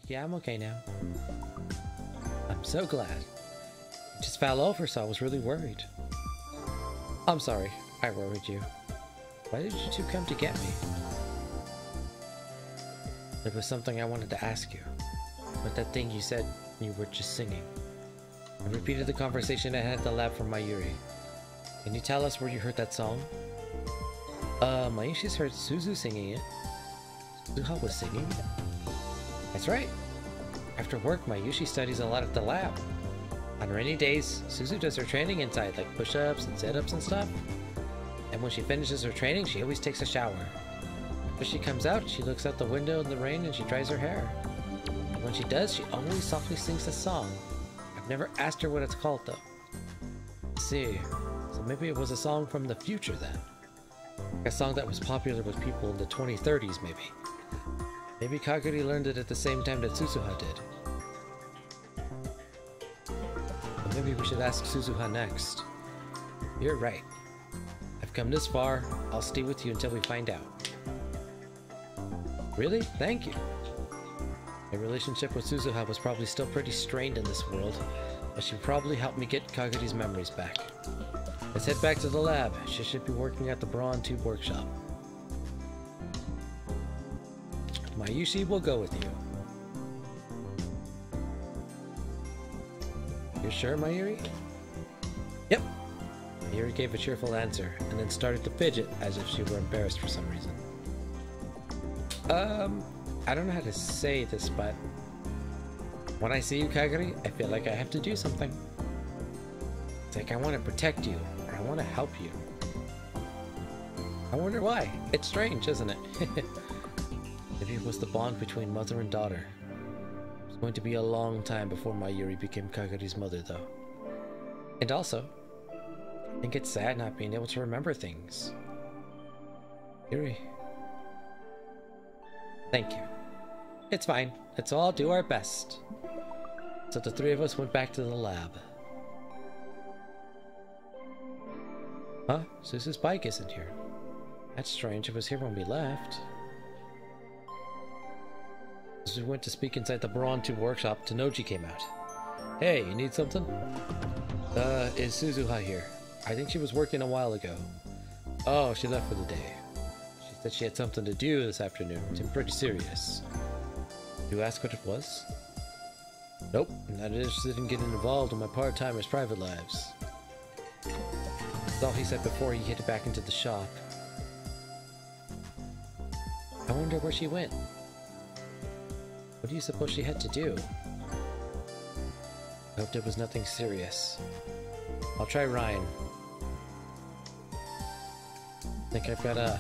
Yeah, I'm okay now. I'm so glad. I just fell over, so I was really worried. I'm sorry, I worried you. Why did you two come to get me? There was something I wanted to ask you. But that thing you said you were just singing. I repeated the conversation I had at the lab from Mayuri. Can you tell us where you heard that song? Mayushi's heard Suzu singing it. Suzuha was singing it? That's right. After work, Mayushi studies a lot at the lab. On rainy days, Suzu does her training inside, like push-ups and sit-ups and stuff. And when she finishes her training, she always takes a shower. When she comes out, she looks out the window in the rain and she dries her hair. And when she does, she always softly sings a song. I've never asked her what it's called, though. I see. So maybe it was a song from the future, then. A song that was popular with people in the 2030s, maybe. Maybe Kaguri learned it at the same time that Suzuha did. But maybe we should ask Suzuha next. You're right. I've come this far. I'll stay with you until we find out. Really? Thank you. My relationship with Suzuha was probably still pretty strained in this world, but she probably helped me get Kaguri's memories back. Let's head back to the lab. She should be working at the Brawn Tube Workshop. Mayushi will go with you. You're sure, Mayuri? Yep. Mayuri gave a cheerful answer, and then started to fidget as if she were embarrassed for some reason. I don't know how to say this, but when I see you, Kaguri, I feel like I have to do something. It's like I want to protect you, or I want to help you. I wonder why. It's strange, isn't it? Maybe it was the bond between mother and daughter. It was going to be a long time before Mayuri became Kaguri's mother, though. And also, I think it's sad not being able to remember things. Yuri. Thank you. It's fine. Let's all do our best. So the three of us went back to the lab. Huh? Suzu's bike isn't here. That's strange. It was here when we left. As we went to speak inside the Brawn Tube Workshop, Tanoji came out. Hey, you need something? Is Suzuha here? I think she was working a while ago. Oh, she left for the day. She said she had something to do this afternoon. It seemed pretty serious. Did you ask what it was? Nope, I'm not interested in getting involved in my part-timers' private lives. That's all he said before he headed back into the shop. I wonder where she went. What do you suppose she had to do? I hope there was nothing serious. I'll try Ryan. I think I've got a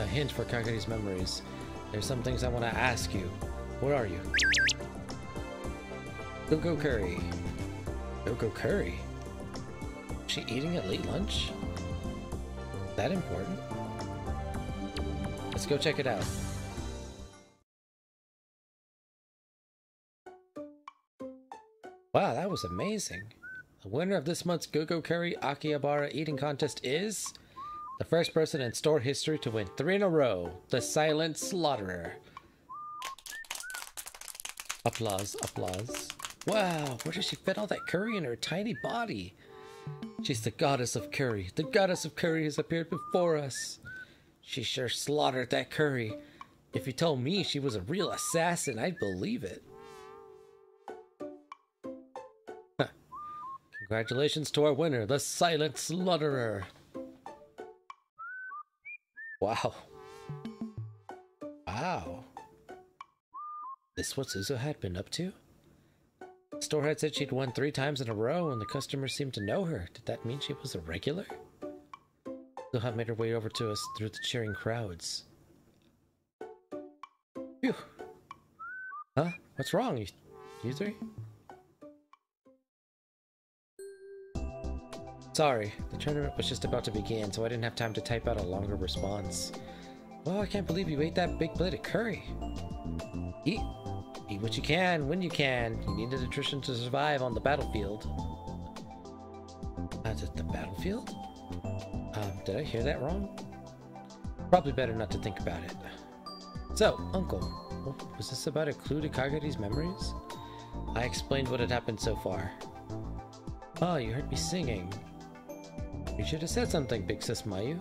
hint for Kaguri's memories. There's some things I want to ask you. Where are you? Go-Go Curry. Go-Go Curry? Is she eating at late lunch? Is that important? Let's go check it out. Wow, that was amazing. The winner of this month's Go-Go Curry Akihabara eating contest is the first person in store history to win 3 in a row, the Silent Slaughterer. Applause, applause. Wow, where does she fit all that curry in her tiny body? She's the goddess of curry. The goddess of curry has appeared before us. She sure slaughtered that curry. If you told me she was a real assassin, I'd believe it. Huh. Congratulations to our winner, the Silent Slaughterer. Wow. Wow. This what Suzu had been up to? The store had said she'd won 3 times in a row and the customers seemed to know her. Did that mean she was a regular? Suzu made her way over to us through the cheering crowds. Phew. Huh? What's wrong? You three? Sorry, the tournament was just about to begin, so I didn't have time to type out a longer response. Oh, I can't believe you ate that big plate of curry. Eat what you can, when you can. You need the nutrition to survive on the battlefield. The battlefield? Did I hear that wrong? Probably better not to think about it. So, Uncle, Oh, was this about a clue to Kaguri's memories? I explained what had happened so far. Oh, you heard me singing. You should have said something, Big Sis Mayu.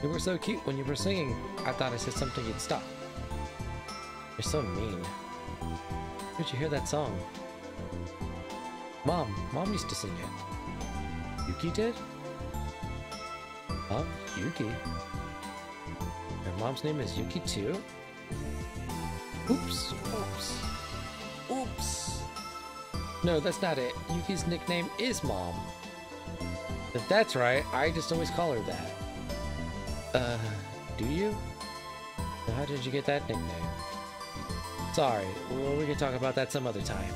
You were so cute when you were singing. I thought I said something you'd stop. You're so mean. Where'd you hear that song? Mom used to sing it. Yuki did? Huh? Yuki? Your mom's name is Yuki too? Oops. No, that's not it. Yuki's nickname is Mom. If that's right, I just always call her that. Do you? So how did you get that nickname? Sorry, well, we can talk about that some other time.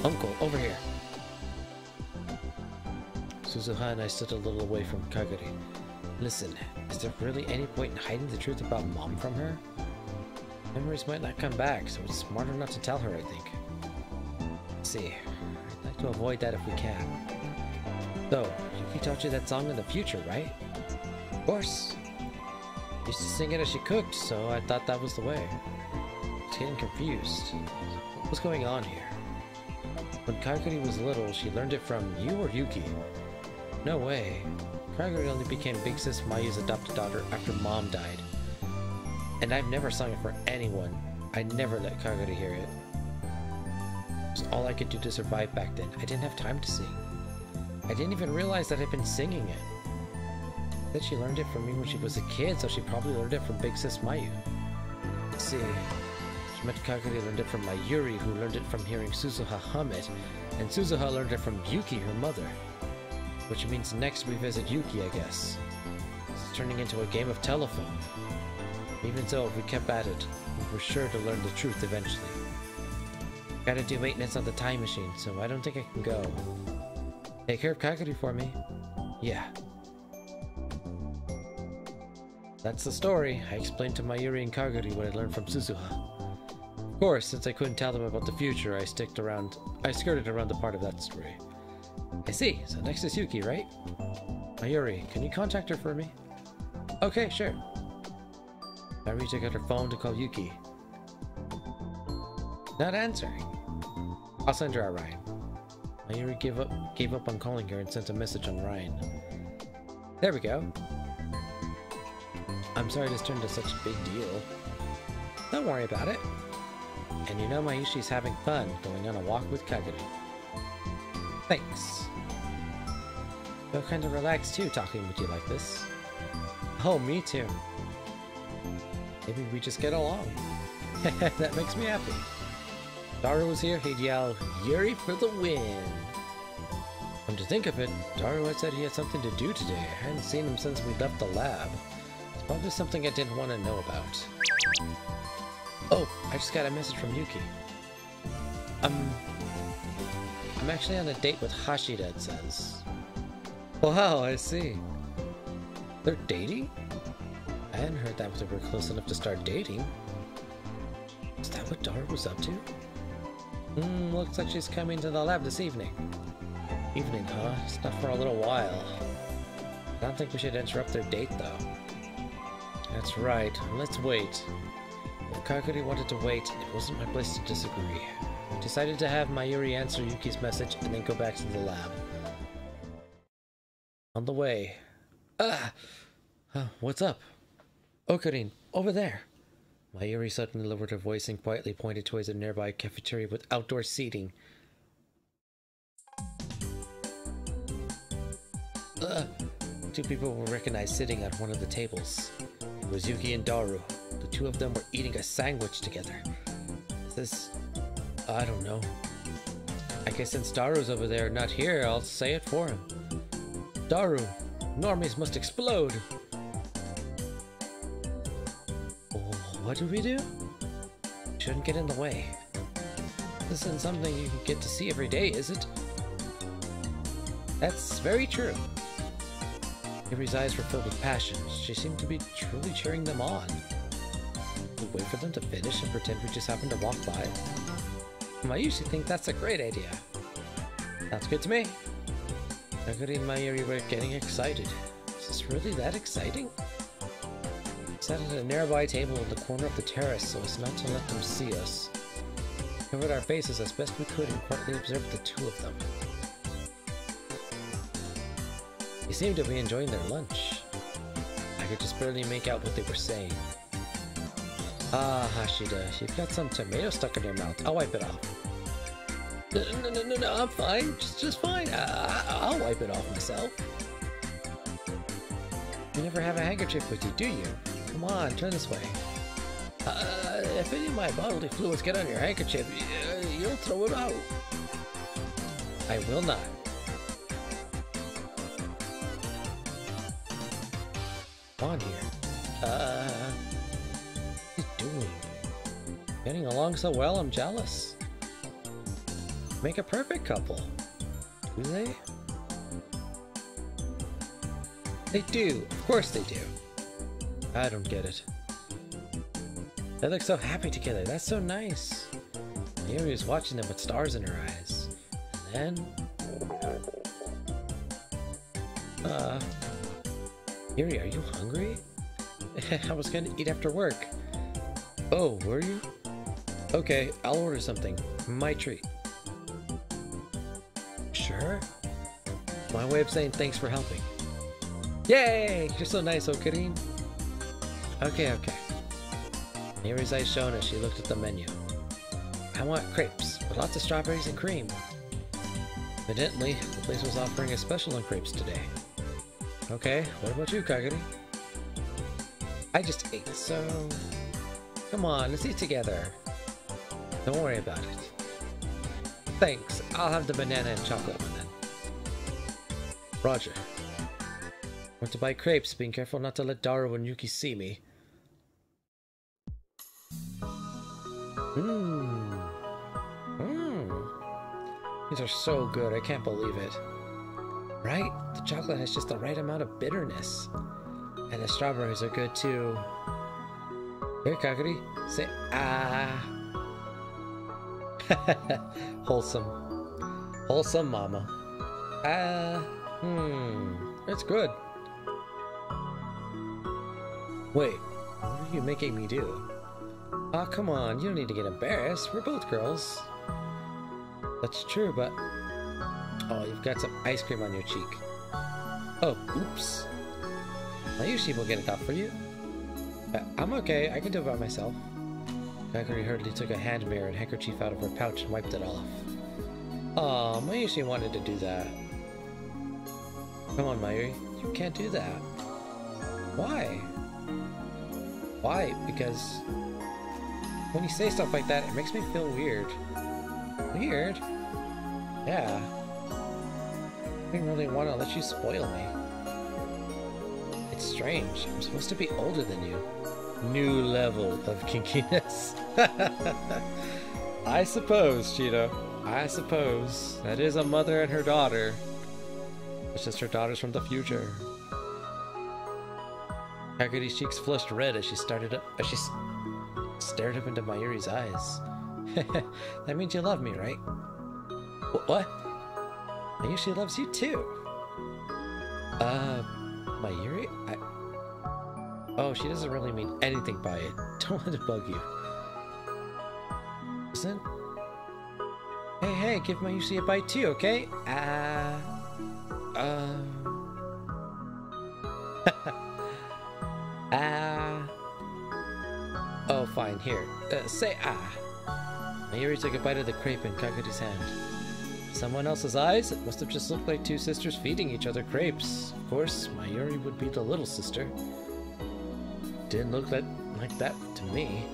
Uncle, over here. Suzuha and I stood a little away from Kaguri. Listen, is there really any point in hiding the truth about Mom from her? Memories might not come back, so it's smarter not to tell her, I think. Let's see, I'd like to avoid that if we can. So, Yuki taught you that song in the future, right? Of course. Used to sing it as she cooked, so I thought that was the way. I was getting confused. What was going on here? When Kaguri was little, she learned it from you or Yuki? No way. Kaguri only became Big Sis Mayu's adopted daughter after Mom died. And I've never sung it for anyone. I never let Kaguri hear it. It was all I could do to survive back then. I didn't have time to sing. I didn't even realize that I'd been singing it. That she learned it from me when she was a kid, so she probably learned it from Big Sis Mayu. Let's see. She met Kaguri learned it from Mayuri, who learned it from hearing Suzuha hum it, and Suzuha learned it from Yuki, her mother. Which means next we visit Yuki, I guess. It's turning into a game of telephone. Even so, if we kept at it, we were sure to learn the truth eventually. Gotta do maintenance on the time machine, so I don't think I can go. Take care of Kaguri for me. Yeah. That's the story. I explained to Mayuri and Kaguri what I learned from Suzuha. Of course, since I couldn't tell them about the future, I skirted around the part of that story. I see. So next is Yuki, right? Mayuri, can you contact her for me? Okay, sure. Mayuri took out her phone to call Yuki. Not answering. I'll send her a Ryan. Mayuri gave up on calling her and sent a message on Ryan. There we go. I'm sorry this turned into such a big deal. Don't worry about it. And you know Mayushi's having fun going on a walk with Kaguri. Thanks. I feel kind of relaxed too talking with you like this. Oh, me too. Maybe we just get along. That makes me happy. If Daru was here, he'd yell, Yuri for the win! Come to think of it, Daru had said he had something to do today. I hadn't seen him since we left the lab. It's probably something I didn't want to know about. Oh, I just got a message from Yuki. I'm actually on a date with Hashida, it says. Wow, I see. They're dating? I hadn't heard that they were close enough to start dating. Is that what Daru was up to? Looks like she's coming to the lab this evening. Evening, huh? It's not for a little while. I don't think we should interrupt their date, though. That's right. Let's wait. If Kaguri wanted to wait, it wasn't my place to disagree. I decided to have Mayuri answer Yuki's message and then go back to the lab. On the way. What's up? Okarin, over there. Mayuri suddenly lowered her voice and quietly pointed towards a nearby cafeteria with outdoor seating. Two people were recognized sitting at one of the tables. It was Yuki and Daru. The two of them were eating a sandwich together. Is this... I don't know. I guess since Daru's over there not here, I'll say it for him. Daru, normies must explode! What do we do? Shouldn't get in the way. This isn't something you can get to see every day, is it? That's very true. Yuri's eyes were filled with passion. She seemed to be truly cheering them on. We wait for them to finish and pretend we just happened to walk by. I usually think that's a great idea. Sounds good to me. Kaguri and Mayuri were getting excited. Is this really that exciting? sat at a nearby table in the corner of the terrace so as not to let them see us. We covered our faces as best we could and quietly observed the two of them. They seemed to be enjoying their lunch. I could just barely make out what they were saying. Ah, Hashida, you've got some tomato stuck in your mouth. I'll wipe it off. No, I'm fine. Just fine. I'll wipe it off myself. You never have a handkerchief with you, do you? Come on, turn this way. If any of my bodily fluids get on your handkerchief, you'll throw it out. I will not. On here. What are you doing? Getting along so well, I'm jealous. Make a perfect couple. Do they? They do. Of course they do. I don't get it. They look so happy together. That's so nice. Mayuri was watching them with stars in her eyes. And then... Mayuri, are you hungry? I was gonna eat after work. Oh, were you? Okay, I'll order something. My treat. Sure? My way of saying thanks for helping. Yay! You're so nice, Okarin. Okay. Mayuri's eyes shone as she looked at the menu. I want crepes, with lots of strawberries and cream. Evidently, the place was offering a special on crepes today. Okay, what about you, Kagari? I just ate, so... Come on, let's eat together. Don't worry about it. Thanks, I'll have the banana and chocolate one then. Roger. Want to buy crepes, being careful not to let Daru and Yuki see me. These are so good, I can't believe it. Right? The chocolate has just the right amount of bitterness. And the strawberries are good too. Here, Kagari, say ah. Wholesome. Wholesome, mama. It's good. Wait, what are you making me do? Oh, come on, you don't need to get embarrassed. We're both girls. That's true, but... Oh, you've got some ice cream on your cheek. Oh, oops. Mayushi will get it off for you. I'm okay, I can do it by myself. Kagari hurriedly took a hand mirror and handkerchief out of her pouch and wiped it off. Oh, Mayushi wanted to do that. Come on, Mayuri, you can't do that. Why? Why? Because when you say stuff like that, it makes me feel weird. Weird? Yeah. I didn't really want to let you spoil me. It's strange. I'm supposed to be older than you. New level of kinkiness. I suppose, Cheeto. I suppose. That is a mother and her daughter. It's just her daughters from the future. Kaguri's cheeks flushed red as she stared up into Mayuri's eyes. That means you love me, right? What? Mayuri loves you too. Mayuri? Oh, she doesn't really mean anything by it. Don't let it bug you. Listen? Hey, give Mayuri a bite too, okay? Oh, fine, here. Say ah. Mayuri took a bite of the crepe in Kaguri's hand. Someone else's eyes? It must have just looked like two sisters feeding each other crepes. Of course, Mayuri would be the little sister. Didn't look like that to me.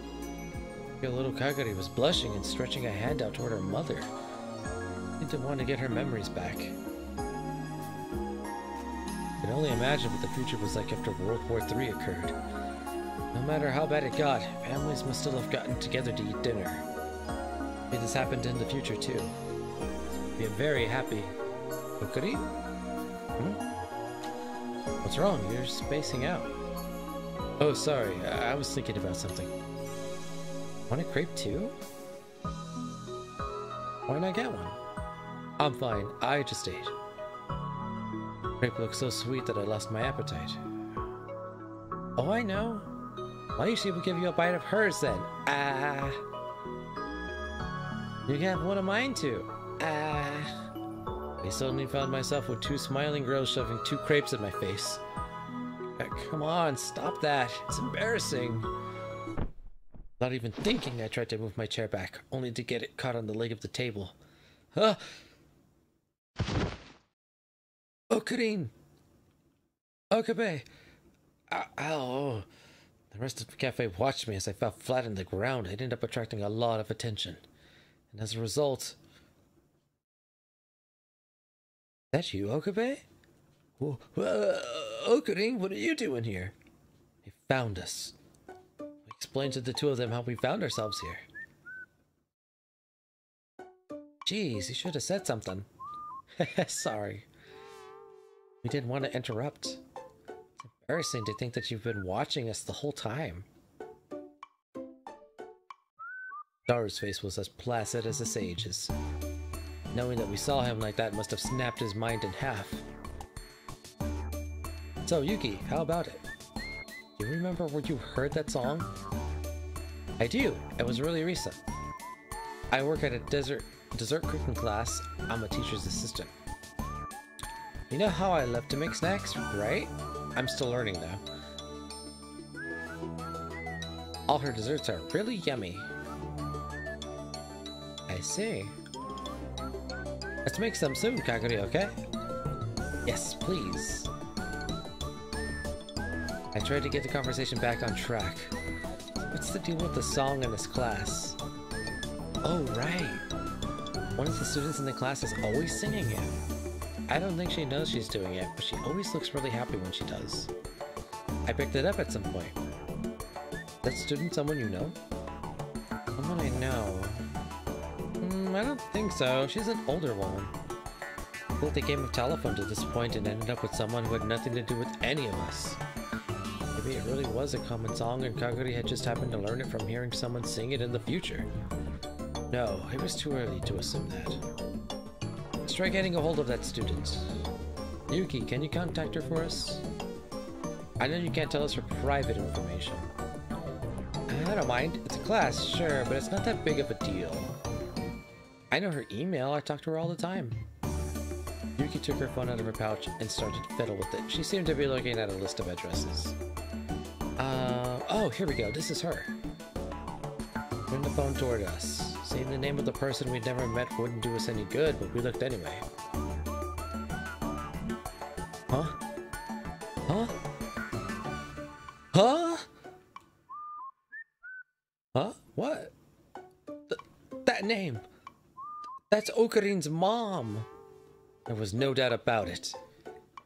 Your little Kaguri was blushing and stretching a hand out toward her mother. She didn't want to get her memories back. I could only imagine what the future was like after World War III occurred. No matter how bad it got, families must still have gotten together to eat dinner. Maybe this happened in the future too. Be very happy. Okuri? What's wrong? You're spacing out. Oh, sorry. I was thinking about something. Want a crepe too? Why not get one? I'm fine. I just ate. Crepe looked so sweet that I lost my appetite. Oh, I know. Why don't she give you a bite of hers then? Ah. You can have one of mine too. Ah. I suddenly found myself with 2 smiling girls shoving 2 crepes in my face. Come on, stop that. It's embarrassing. Not even thinking, I tried to move my chair back, only to get it caught on the leg of the table. Huh? Okarine! Okabe! Ow! The rest of the cafe watched me as I fell flat on the ground. I ended up attracting a lot of attention. And as a result... Is that you, Okabe? Okarine, what are you doing here? They found us. We explained to the 2 of them how we found ourselves here. Jeez, you should have said something. Sorry. We didn't want to interrupt. It's embarrassing to think that you've been watching us the whole time. Daru's face was as placid as a sage's. Knowing that we saw him like that must have snapped his mind in half. So, Yuki, how about it? Do you remember where you heard that song? I do. It was really recent. I work at a dessert cooking class. I'm a teacher's assistant. You know how I love to make snacks, right? I'm still learning though. All her desserts are really yummy. I see. Let's make some soon, Kaguri, okay? Yes, please. I tried to get the conversation back on track. What's the deal with the song in this class? Oh, right. One of the students in the class is always singing it. I don't think she knows she's doing it, but she always looks really happy when she does. I picked it up at some point. Is that student someone you know? Someone I know? I don't think so. She's an older woman. I played the game of telephone to this point and ended up with someone who had nothing to do with any of us. Maybe it really was a common song and Kaguri had just happened to learn it from hearing someone sing it in the future. No, it was too early to assume that. Let's try getting a hold of that student. Yuki, can you contact her for us? I know you can't tell us her private information. I don't mind. It's a class, sure, but it's not that big of a deal. I know her email. I talk to her all the time. Yuki took her phone out of her pouch and started to fiddle with it. She seemed to be looking at a list of addresses. Oh, here we go. This is her. Turn the phone toward us. Saying the name of the person we'd never met wouldn't do us any good, but we looked anyway. Huh? Huh? Huh? Huh? What? That name! That's Okarine's mom! There was no doubt about it.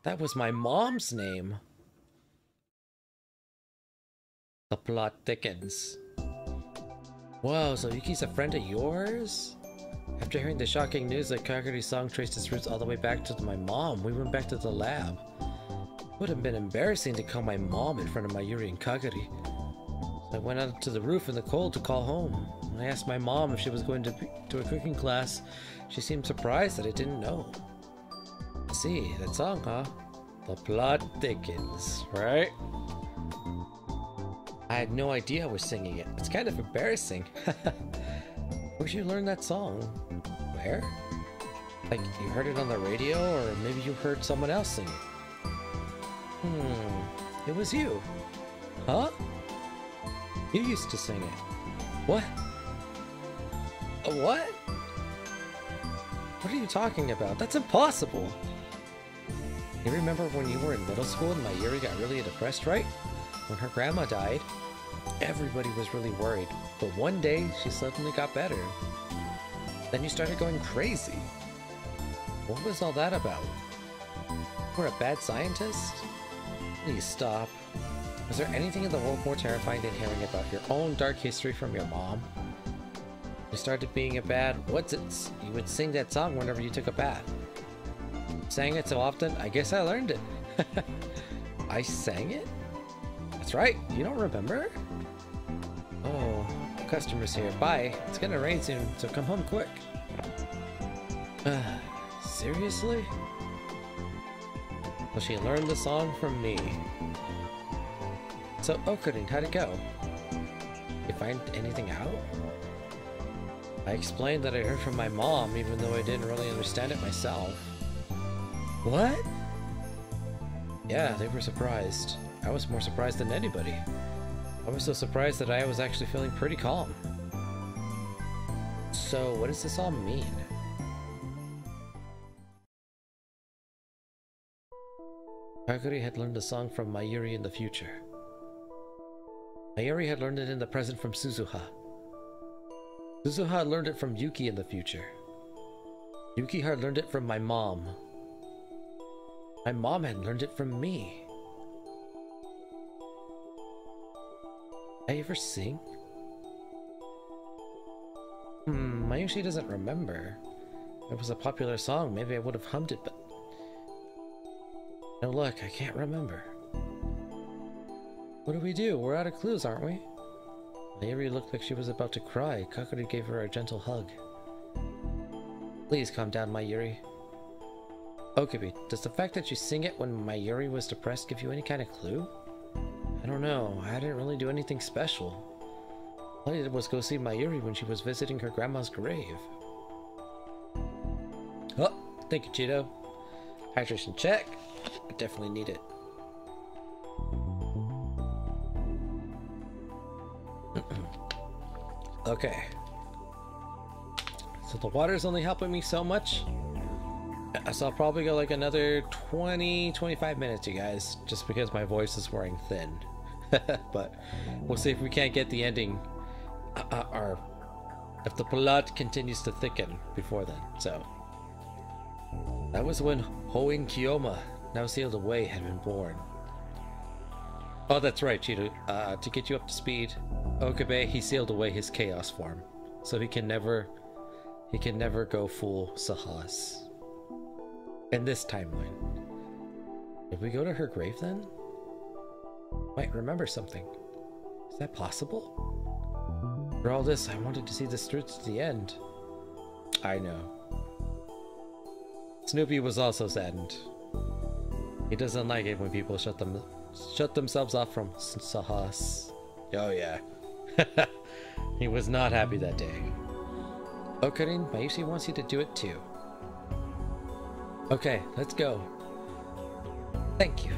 That was my mom's name. The plot thickens. Whoa, so Yuki's a friend of yours? After hearing the shocking news that Kaguri's song traced its roots all the way back to my mom, we went back to the lab. It would have been embarrassing to call my mom in front of Mayuri and Kaguri. So I went out to the roof in the cold to call home. I asked my mom if she was going to a cooking class. She seemed surprised that I didn't know. See, that song, huh? The plot thickens, right? I had no idea I was singing it. It's kind of embarrassing. Where'd you learn that song? Where? Like, you heard it on the radio, or maybe you heard someone else sing it? It was you. Huh? You used to sing it. What? What? What are you talking about? That's impossible! You remember when you were in middle school and Mayuri got really depressed, right? When her grandma died, everybody was really worried, but one day she suddenly got better. Then you started going crazy. What was all that about? You were a bad scientist? Please stop. Was there anything in the world more terrifying than hearing about your own dark history from your mom? You started being a bad what's-its. You would sing that song whenever you took a bath. Sang it so often, I guess I learned it. I sang it? That's right, you don't remember? Oh, customers here. Bye. It's gonna rain soon, so come home quick. Seriously? Well, she learned the song from me. So, Okarine, how'd it go? You find anything out? I explained that I heard from my mom, even though I didn't really understand it myself. What? Yeah, they were surprised. I was more surprised than anybody. I was so surprised that I was actually feeling pretty calm. So, what does this all mean? Kaguri had learned the song from Mayuri in the future. Mayuri had learned it in the present from Suzuha. Suzuha had learned it from Yuki in the future. Yuki had learned it from my mom. My mom had learned it from me. Did I ever sing? Mayushi doesn't remember. It was a popular song, maybe I would have hummed it, but... No, look, I can't remember. What do we do? We're out of clues, aren't we? Mayuri looked like she was about to cry. Kaguri gave her a gentle hug. Please calm down, Mayuri. Okabe, does the fact that you sing it when Mayuri was depressed give you any kind of clue? I don't know. I didn't really do anything special. All I did was go see Mayuri when she was visiting her grandma's grave. Oh, thank you, Cheeto. Hydration check. I definitely need it. Okay. So the water's only helping me so much. So I'll probably go like another 20-25 minutes, you guys, just because my voice is wearing thin. But we'll see if we can't get the ending, or if the plot continues to thicken before then. So that was when Hoin Kiyoma, now sealed away, had been born. Oh, that's right, Cheeto. To get you up to speed, Okabe, he sealed away his chaos form, so he can never go full Sahas. In this timeline. Did we go to her grave then? Might remember something. Is that possible? For all this, I wanted to see this through to the end. I know. Snoopy was also saddened. He doesn't like it when people shut themselves off from Sahas. Oh yeah. He was not happy that day. Okarin, Mayushi wants you to do it too. Okay, let's go. Thank you.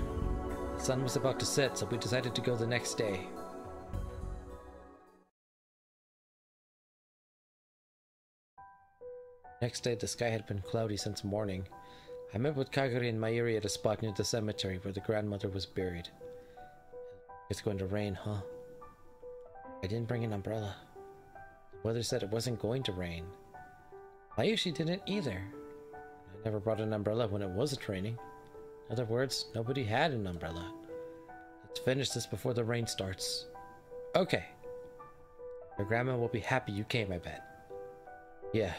The sun was about to set, so we decided to go the next day. Next day, the sky had been cloudy since morning. I met with Kaguri and Mayuri at a spot near the cemetery where the grandmother was buried. It's going to rain, huh? I didn't bring an umbrella. The weather said it wasn't going to rain. Mayushi didn't either. I never brought an umbrella when it wasn't raining. In other words, nobody had an umbrella. Let's finish this before the rain starts. Okay. Your grandma will be happy you came, I bet. Yeah.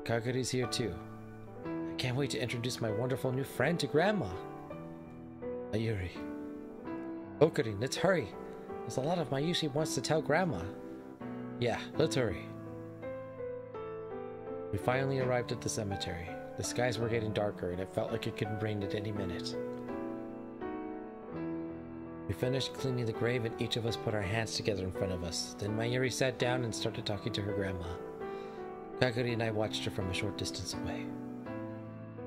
Kaguri's here too. I can't wait to introduce my wonderful new friend to Grandma. Mayuri. Okarin, let's hurry. There's a lot of Mayushi wants to tell Grandma. Yeah, let's hurry. We finally arrived at the cemetery. The skies were getting darker and it felt like it could rain at any minute. We finished cleaning the grave and each of us put our hands together in front of us. Then Mayuri sat down and started talking to her grandma. Kaguri and I watched her from a short distance away.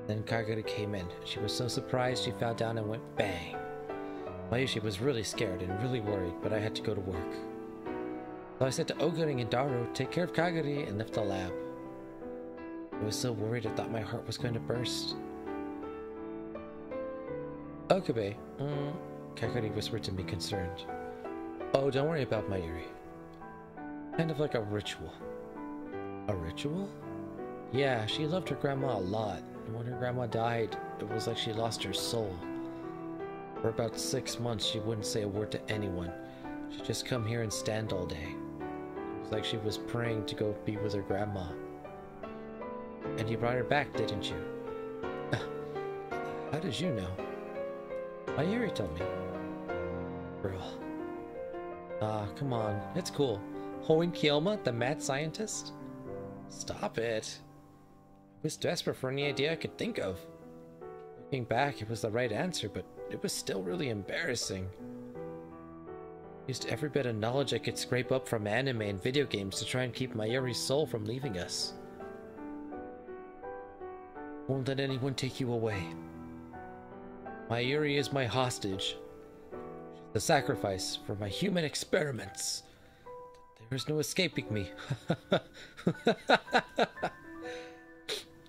Then Kaguri came in. She was so surprised she fell down and went bang. Mayushi was really scared and really worried, but I had to go to work. So I said to Okarin and Daru, take care of Kaguri and lift the lab. I was so worried I thought my heart was going to burst. Okabe, Kaguri whispered to me, concerned. Oh, don't worry about Mayuri. Kind of like a ritual. A ritual? Yeah, she loved her grandma a lot. And when her grandma died, it was like she lost her soul. For about 6 months, she wouldn't say a word to anyone. She'd just come here and stand all day. It was like she was praying to go be with her grandma. And you brought her back, didn't you? How did you know? Mayuri told me. Girl. Come on. It's cool. Hoin Kiyoma, the mad scientist? Stop it. I was desperate for any idea I could think of. Looking back, it was the right answer, but it was still really embarrassing. Used every bit of knowledge I could scrape up from anime and video games to try and keep Mayuri's soul from leaving us. Won't let anyone take you away. Mayuri is my hostage. She's the sacrifice for my human experiments. There is no escaping me.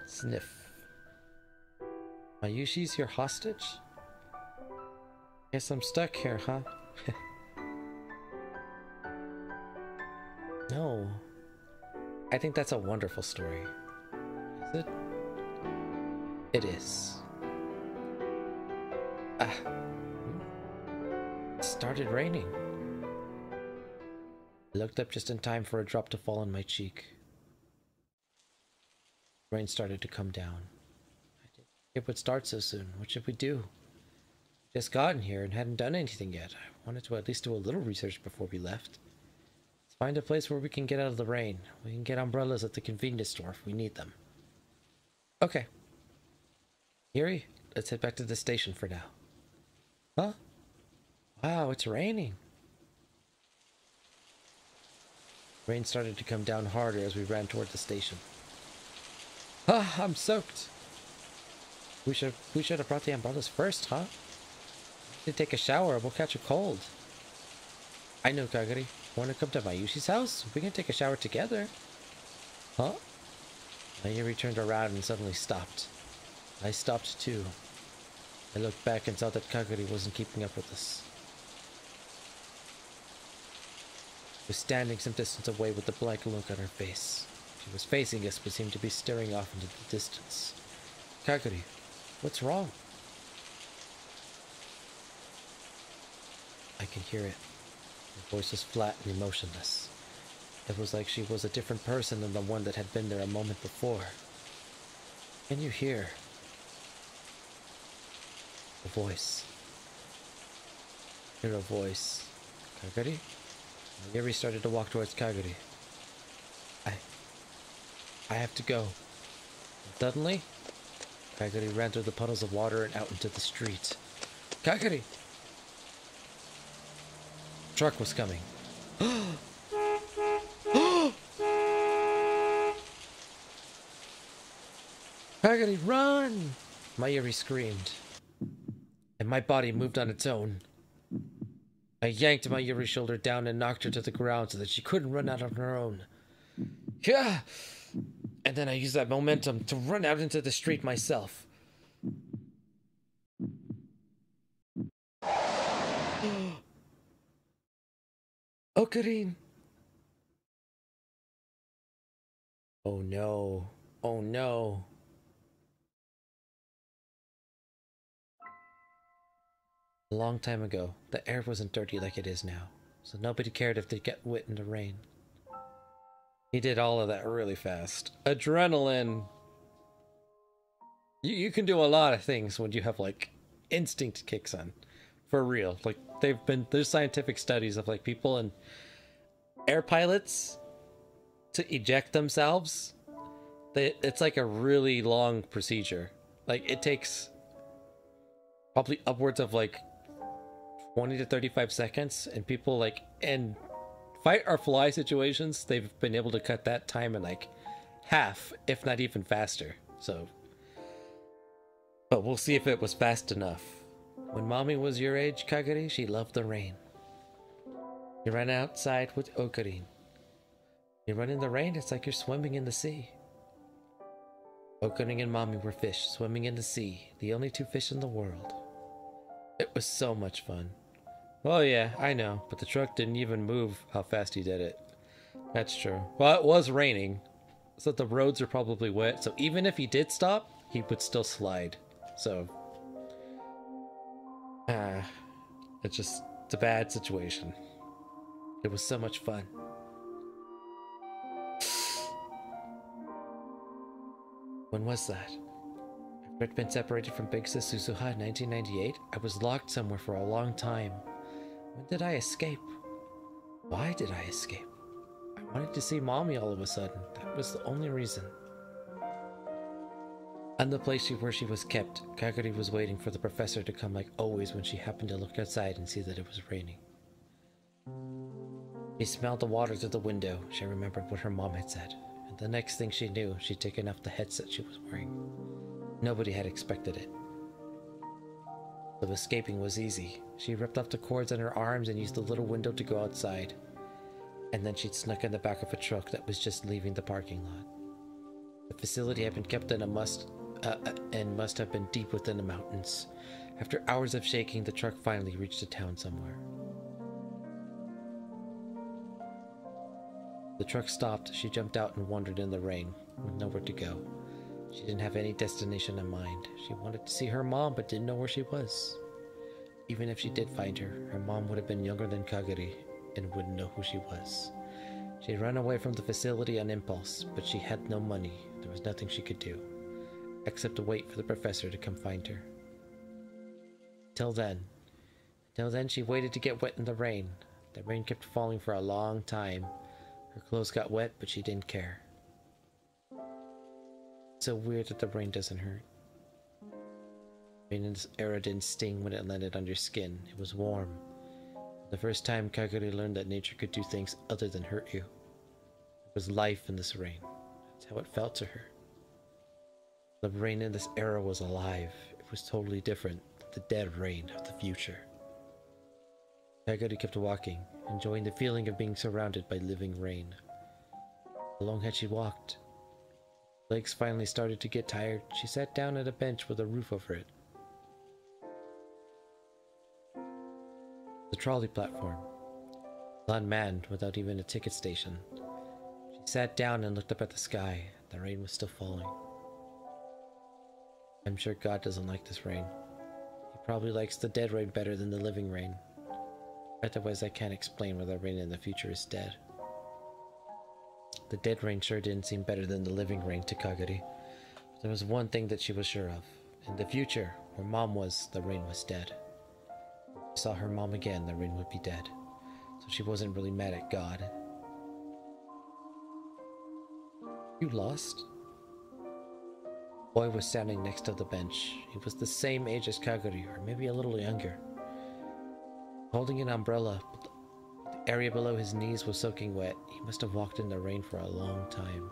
Sniff. Mayushi's your hostage? Guess I'm stuck here, huh? No. I think that's a wonderful story. Is it? It is. It started raining. I looked up just in time for a drop to fall on my cheek. Rain started to come down. I didn't think it would start so soon. What should we do? Just gotten here and hadn't done anything yet. I wanted to at least do a little research before we left. Let's find a place where we can get out of the rain. We can get umbrellas at the convenience store if we need them. Okay. Yuri, let's head back to the station for now. Huh? Wow, it's raining. Rain started to come down harder as we ran toward the station. Ah, I'm soaked. We should have brought the umbrellas first, huh? We should take a shower, we'll catch a cold. I know, Kagari. Want to come to Mayushi's house? We can take a shower together. Huh? Mayuri turned around and suddenly stopped. I stopped too. I looked back and saw that Kagari wasn't keeping up with us. She was standing some distance away with a blank look on her face. She was facing us but seemed to be staring off into the distance. Kagari, what's wrong? I could hear it. Her voice was flat and emotionless. It was like she was a different person than the one that had been there a moment before. Can you hear? A voice. Hear a voice. Kagari? Yuri started to walk towards Kagari. I have to go. And suddenly, Kagari ran through the puddles of water and out into the street. Kagari! Truck was coming. Kagari, run! Mayuri screamed. And my body moved on its own. I yanked Mayuri's shoulder down and knocked her to the ground so that she couldn't run out on her own. Yeah! And then I used that momentum to run out into the street myself. Ocarine! Oh no. Oh no. A long time ago, the air wasn't dirty like it is now, so nobody cared if they get wet in the rain. He did all of that really fast. Adrenaline! You can do a lot of things when you have, like, instinct kicks on. For real. Like, there's scientific studies of, like, people and air pilots to eject themselves. It's like a really long procedure. Like, it takes probably upwards of, like, 20 to 35 seconds, and people, like, in fight or fly situations, they've been able to cut that time in, like, half, if not even faster. So, but we'll see if it was fast enough. When Mommy was your age, Kagari, she loved the rain. You ran outside with Ocarine. You run in the rain, it's like you're swimming in the sea. Ocarine and Mommy were fish swimming in the sea, the only two fish in the world. It was so much fun. Oh yeah, I know, but the truck didn't even move how fast he did it. That's true. Well, it was raining, so the roads are probably wet, so even if he did stop, he would still slide. So, it's a bad situation. It was so much fun. When was that? After I'd been separated from Big Sis Susuha in 1998, I was locked somewhere for a long time. When did I escape? Why did I escape? I wanted to see Mommy all of a sudden. That was the only reason. On the place where she was kept, Kagari was waiting for the professor to come like always when she happened to look outside and see that it was raining. She smelled the water through the window. She remembered what her mom had said. And the next thing she knew, she'd taken off the headset she was wearing. Nobody had expected it. So escaping was easy. She ripped off the cords on her arms and used the little window to go outside. And then she'd snuck in the back of a truck that was just leaving the parking lot. The facility had been kept in a must have been deep within the mountains. After hours of shaking, the truck finally reached a town somewhere. The truck stopped. She jumped out and wandered in the rain, with nowhere to go. She didn't have any destination in mind. She wanted to see her mom, but didn't know where she was. Even if she did find her, her mom would have been younger than Kaguri and wouldn't know who she was. She had run away from the facility on impulse, but she had no money. There was nothing she could do, except to wait for the professor to come find her. Till then, she waited to get wet in the rain. The rain kept falling for a long time. Her clothes got wet, but she didn't care. It's so weird that the rain doesn't hurt. Rain in this era didn't sting when it landed on your skin. It was warm. The first time Kaguri learned that nature could do things other than hurt you. There was life in this rain. That's how it felt to her. The rain in this era was alive. It was totally different than the dead rain of the future. Kaguri kept walking, enjoying the feeling of being surrounded by living rain. How long had she walked? Her legs finally started to get tired. She sat down at a bench with a roof over it. The trolley platform, unmanned without even a ticket station. She sat down and looked up at the sky. The rain was still falling. I'm sure God doesn't like this rain. He probably likes the dead rain better than the living rain. Otherwise, I can't explain why the rain in the future is dead. The dead rain sure didn't seem better than the living rain to Kaguri. But there was one thing that she was sure of. In the future, where Mom was, the rain was dead. If she saw her mom again, the rain would be dead. So she wasn't really mad at God. You lost? The boy was standing next to the bench. He was the same age as Kaguri, or maybe a little younger. Holding an umbrella, but the area below his knees was soaking wet. He must have walked in the rain for a long time.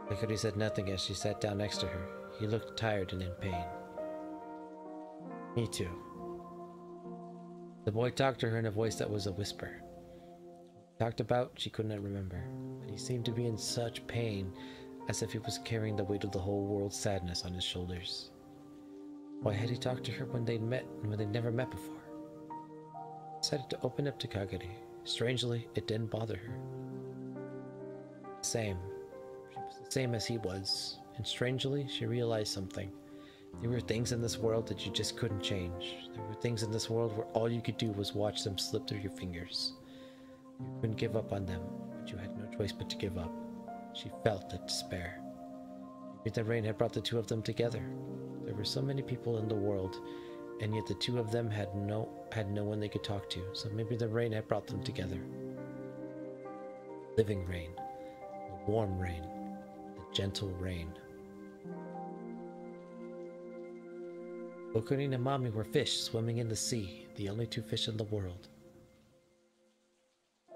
Kaguri said nothing as she sat down next to her. He looked tired and in pain. Me too. The boy talked to her in a voice that was a whisper. What he talked about, she could not remember, but he seemed to be in such pain, as if he was carrying the weight of the whole world's sadness on his shoulders. Why had he talked to her when they'd met and when they'd never met before? Decided to open up to Kaguri. Strangely, it didn't bother her. Same. She was the same as he was, and strangely, she realized something. There were things in this world that you just couldn't change. There were things in this world where all you could do was watch them slip through your fingers. You couldn't give up on them, but you had no choice but to give up. She felt that despair. Maybe the rain had brought the two of them together. There were so many people in the world, and yet the two of them had no one they could talk to, so maybe the rain had brought them together. Living rain, the warm rain, the gentle rain. Okuri and Mami were fish swimming in the sea, the only two fish in the world. She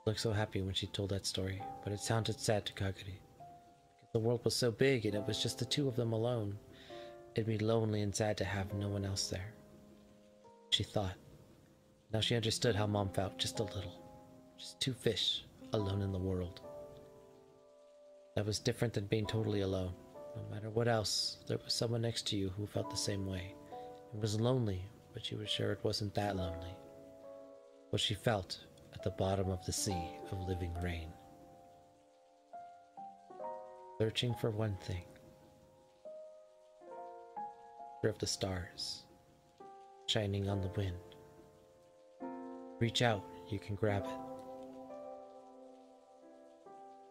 looked so happy when she told that story, but it sounded sad to Kaguri. Because the world was so big and it was just the two of them alone. It'd be lonely and sad to have no one else there. She thought. Now she understood how Mom felt, just a little. Just two fish, alone in the world. That was different than being totally alone. No matter what else, there was someone next to you who felt the same way. It was lonely, but she was sure it wasn't that lonely. What she felt at the bottom of the sea of living rain. Searching for one thing. Of the stars, shining on the wind. Reach out, you can grab it.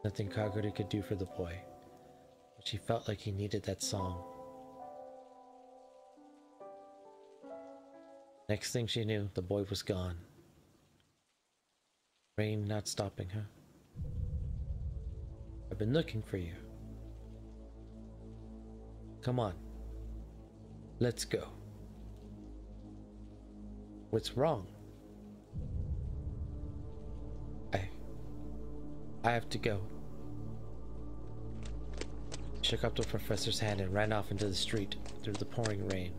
Nothing Kaguri could do for the boy, but she felt like he needed that song. Next thing she knew, the boy was gone. Rain not stopping, huh? I've been looking for you. Come on. Let's go. What's wrong? I have to go. She shook up the professor's hand and ran off into the street through the pouring rain.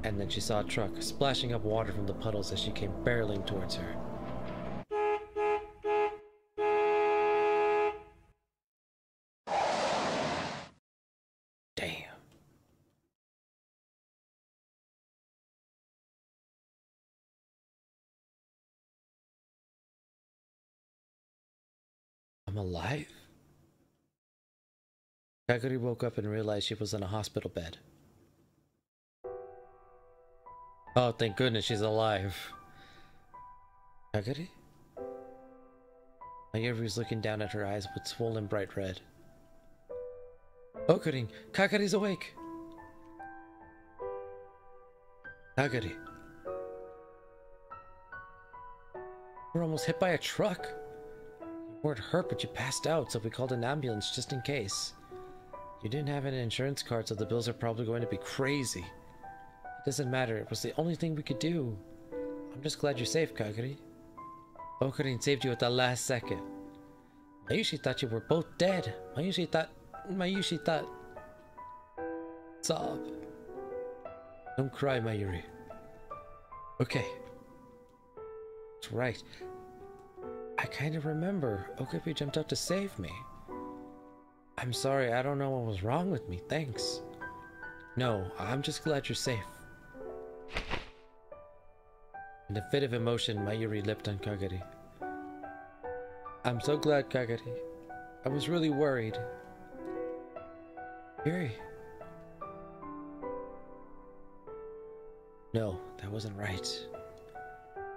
And then she saw a truck splashing up water from the puddles as she came barreling towards her. Damn. I'm alive? Kaguri woke up and realized she was in a hospital bed. Oh, thank goodness she's alive. Kaguri? Mayuri was looking down at her eyes with swollen bright red. Okurin, Kaguri's awake! Kaguri. We're almost hit by a truck. You weren't hurt, but you passed out, so we called an ambulance just in case. You didn't have an insurance card, so the bills are probably going to be crazy. It doesn't matter, it was the only thing we could do. I'm just glad you're safe, Kaguri. Okurin saved you at the last second. Mayushi thought you were both dead. Mayushi thought... Sob. Don't cry, Mayuri. Okay. That's right. I kind of remember. Okapi jumped out to save me. I'm sorry, I don't know what was wrong with me. Thanks. No, I'm just glad you're safe. In a fit of emotion, Mayuri leapt on Kaguri. I'm so glad, Kaguri. I was really worried. Yuri. No, that wasn't right.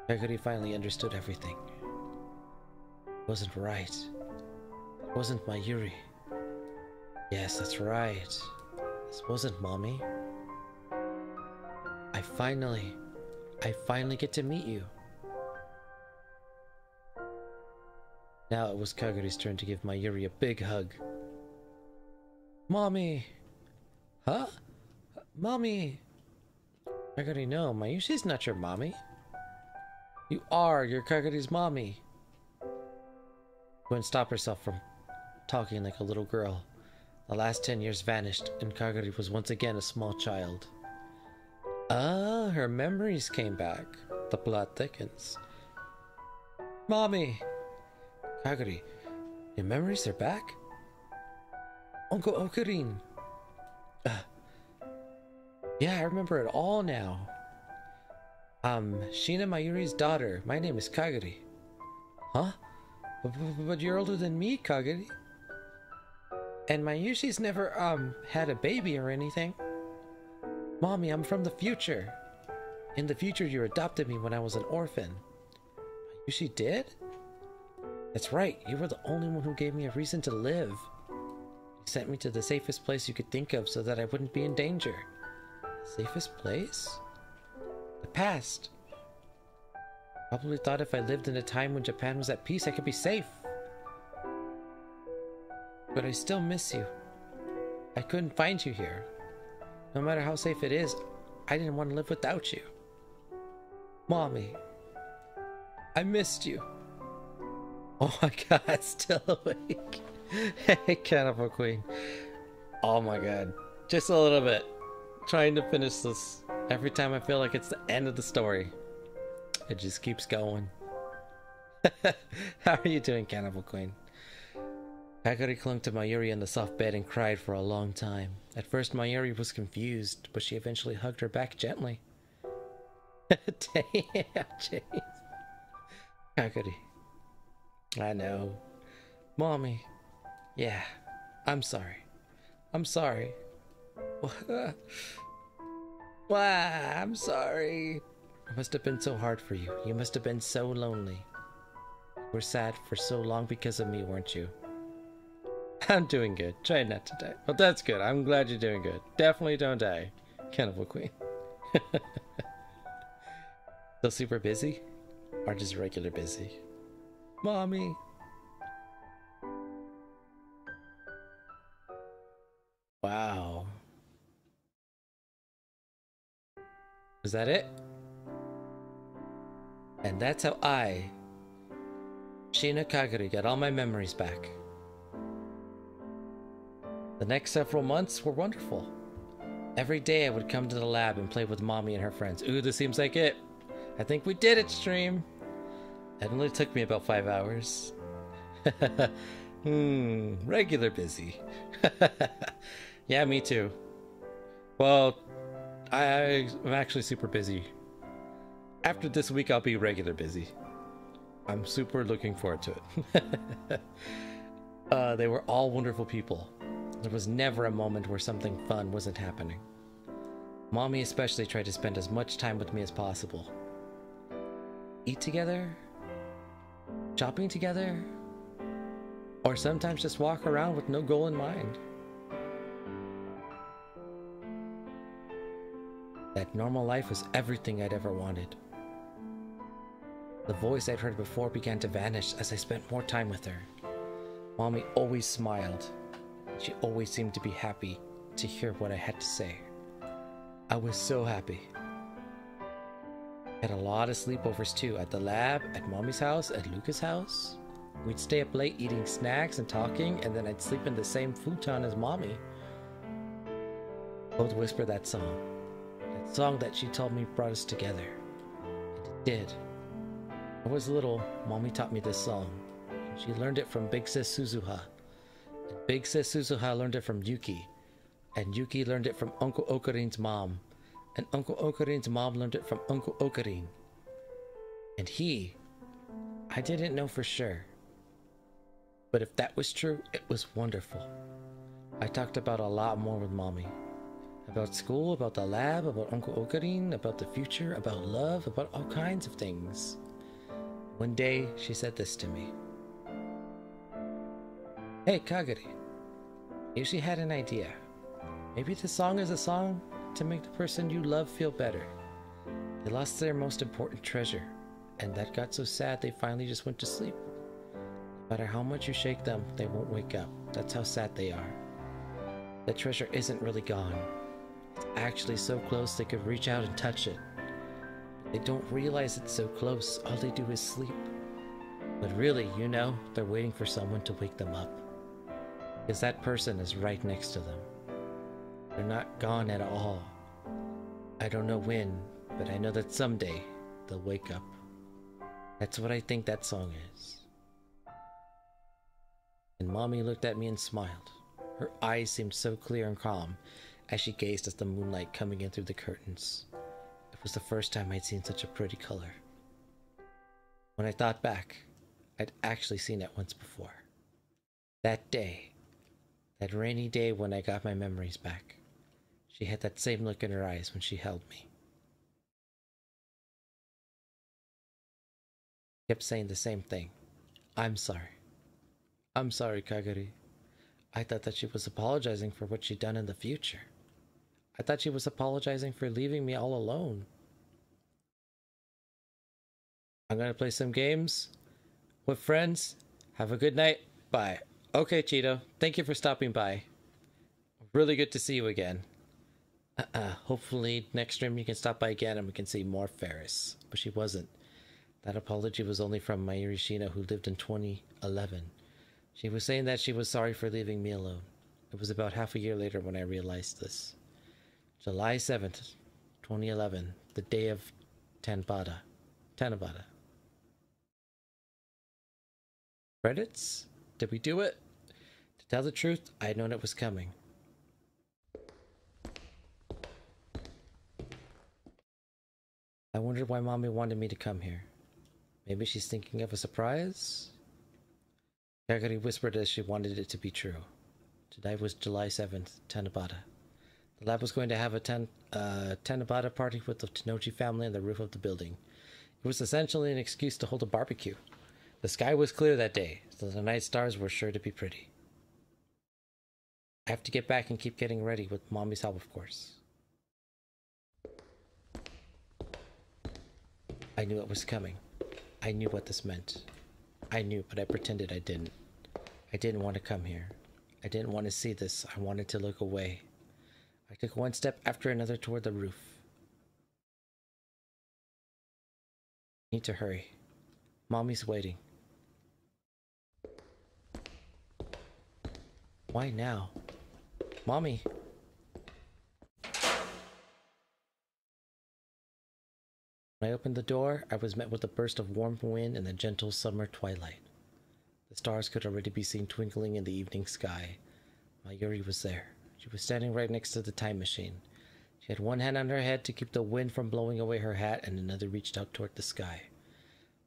Kaguri finally understood everything. It wasn't right. It wasn't Mayuri. Yes, that's right. This wasn't Mommy. I finally get to meet you. Now it was Kaguri's turn to give Mayuri a big hug. Mommy! Huh? Mommy! Kaguri, no, Mayushi's not your mommy. You are, you're Kaguri's mommy. Gwen stopped herself from talking like a little girl. The last 10 years vanished, and Kaguri was once again a small child. Ah, her memories came back. The plot thickens. Mommy! Kaguri, your memories are back? Uncle Okurin! Yeah, I remember it all now. Shina Mayuri's daughter. My name is Kaguri. Huh? But you're older than me, Kaguri. And Mayushi's never, had a baby or anything. Mommy, I'm from the future. In the future, you adopted me when I was an orphan. Mayushi did? That's right, you were the only one who gave me a reason to live. You sent me to the safest place you could think of so that I wouldn't be in danger. Safest place? The past. Probably thought if I lived in a time when Japan was at peace, I could be safe. But I still miss you. I couldn't find you here. No matter how safe it is, I didn't want to live without you. Mommy, I missed you. Oh my god, still awake. Hey, Cannibal Queen. Oh my god. Just a little bit. Trying to finish this. Every time I feel like it's the end of the story, it just keeps going. How are you doing, Cannibal Queen? Kaguri clung to Mayuri in the soft bed and cried for a long time. At first, Mayuri was confused, but she eventually hugged her back gently. Damn, jeez. Kaguri. I know. Mommy. Yeah, I'm sorry. I'm sorry. Why? I'm sorry. It must have been so hard for you. You must have been so lonely. You were sad for so long because of me, weren't you? I'm doing good. Try not to die. Well, that's good. I'm glad you're doing good. Definitely don't die. Cannibal Queen. Still super busy? Or just regular busy? Mommy! Wow. Was that it? And that's how I, Shina Mayurishina Kagari got all my memories back. The next several months were wonderful. Every day I would come to the lab and play with Mommy and her friends. Ooh, this seems like it. I think we did it, stream. It only took me about 5 hours. Regular busy. Yeah, me too. Well, I'm actually super busy. After this week, I'll be regular busy. I'm super looking forward to it. They were all wonderful people. There was never a moment where something fun wasn't happening. Mommy especially tried to spend as much time with me as possible. Eat together, shopping together, or sometimes just walk around with no goal in mind. That normal life was everything I'd ever wanted. The voice I'd heard before began to vanish as I spent more time with her. Mommy always smiled. She always seemed to be happy to hear what I had to say. I was so happy. Had a lot of sleepovers too, at the lab, at Mommy's house, at Luca's house. We'd stay up late eating snacks and talking, and then I'd sleep in the same futon as Mommy. Both whisper that song that she told me brought us together. And it did. When I was little, Mommy taught me this song. She learned it from Big Sis Suzuha. And Big Sis Suzuha learned it from Yuki. And Yuki learned it from Uncle Okarin's mom. And Uncle Okarin's mom learned it from Uncle Okarin. And I didn't know for sure. But if that was true, it was wonderful. I talked about a lot more with Mommy. About school, about the lab, about Uncle Okarin, about the future, about love, about all kinds of things. One day, she said this to me. Hey, Kagari. Yushi had an idea. Maybe the song is a song to make the person you love feel better. They lost their most important treasure, and that got so sad they finally just went to sleep. No matter how much you shake them, they won't wake up. That's how sad they are. The treasure isn't really gone. It's actually so close they could reach out and touch it. They don't realize it's so close, all they do is sleep. But really, they're waiting for someone to wake them up. Because that person is right next to them. They're not gone at all. I don't know when, but I know that someday they'll wake up. That's what I think that song is. And Mommy looked at me and smiled. Her eyes seemed so clear and calm as she gazed at the moonlight coming in through the curtains. It was the first time I'd seen such a pretty color. When I thought back, I'd actually seen it once before. That day, that rainy day when I got my memories back, she had that same look in her eyes when she held me. Kept saying the same thing. I'm sorry. I'm sorry, Kagari. I thought that she was apologizing for what she'd done in the future. I thought she was apologizing for leaving me all alone. I'm gonna play some games with friends. Have a good night. Bye. Okay, Cheeto. Thank you for stopping by. Really good to see you again. Hopefully next stream you can stop by again and we can see more Ferris. But she wasn't. That apology was only from Mayurishina, who lived in 2011. She was saying that she was sorry for leaving me alone. It was about half a year later when I realized this. July 7th, 2011, the day of Tanabata. Credits? Did we do it? To tell the truth, I had known it was coming. I wondered why Mommy wanted me to come here. Maybe she's thinking of a surprise? Kagari whispered as she wanted it to be true. Today was July 7th, Tanabata. The lab was going to have a Tanabata party with the Tenochi family on the roof of the building. It was essentially an excuse to hold a barbecue. The sky was clear that day, so the night stars were sure to be pretty. I have to get back and keep getting ready with Mommy's help, of course. I knew it was coming. I knew what this meant. I knew, but I pretended I didn't. I didn't want to come here. I didn't want to see this. I wanted to look away. I took one step after another toward the roof. I need to hurry. Mommy's waiting. Why now? Mommy! When I opened the door, I was met with a burst of warm wind and the gentle summer twilight. The stars could already be seen twinkling in the evening sky. Mayuri was there. She was standing right next to the time machine. She had one hand on her head to keep the wind from blowing away her hat, and another reached out toward the sky.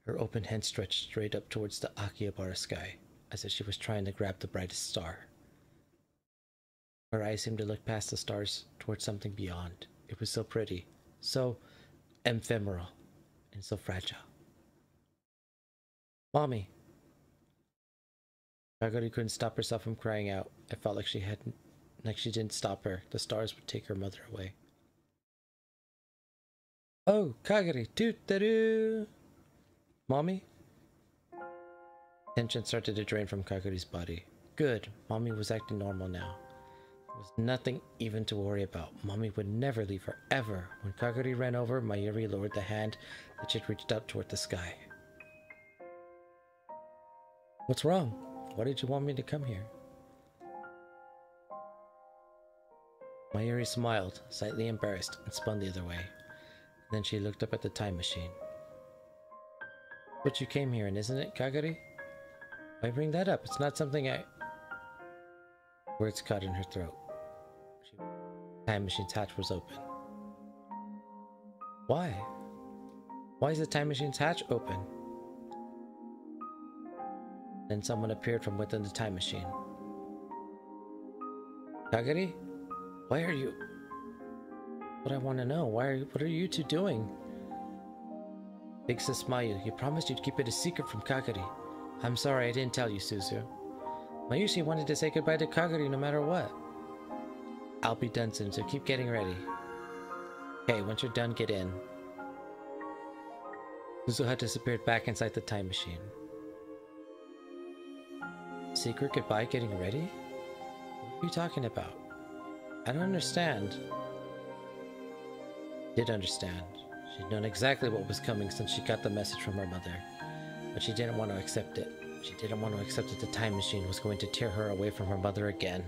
Her open hand stretched straight up towards the Akihabara sky, as if she was trying to grab the brightest star. Her eyes seemed to look past the stars towards something beyond. It was so pretty, so ephemeral, and so fragile. Mommy! Kagori couldn't stop herself from crying out. I felt like she didn't stop her. The stars would take her mother away. Oh, Kagori, toot-da-doo! Mommy? Tension started to drain from Kagori's body. Good, Mommy was acting normal now. There was nothing even to worry about. Mommy would never leave her, ever. When Kagori ran over, Mayuri lowered the hand that she'd reached up toward the sky. What's wrong? Why did you want me to come here? Mayuri smiled, slightly embarrassed, and spun the other way. Then she looked up at the time machine. But you came here, and isn't it, Kagori? Why bring that up? It's not something I... Words caught in her throat. The time machine's hatch was open. Why? Why is the time machine's hatch open? Then someone appeared from within the time machine. Kagori? Why are you... What I want to know. What are you two doing? Big Sis Mayu, you promised you'd keep it a secret from Kagori. I'm sorry I didn't tell you, Suzu. Mayushi wanted to say goodbye to Kagori no matter what. I'll be done soon, so keep getting ready. Okay, once you're done, get in. Suzu had disappeared back inside the time machine. Secret goodbye getting ready? What are you talking about? I don't understand. Did understand. She'd known exactly what was coming since she got the message from her mother. But she didn't want to accept it. She didn't want to accept that the time machine was going to tear her away from her mother again.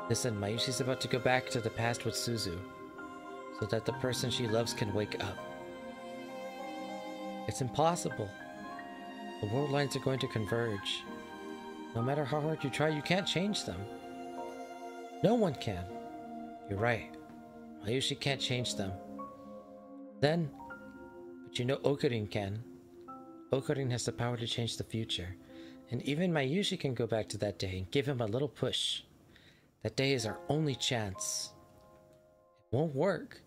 Listen, Mayushi's about to go back to the past with Suzu, so that the person she loves can wake up. It's impossible. The world lines are going to converge. No matter how hard you try, you can't change them. No one can. You're right. Mayushi can't change them. But you know Okarin can. Okarin has the power to change the future. And even Mayushi can go back to that day and give him a little push. That day is our only chance. It won't work.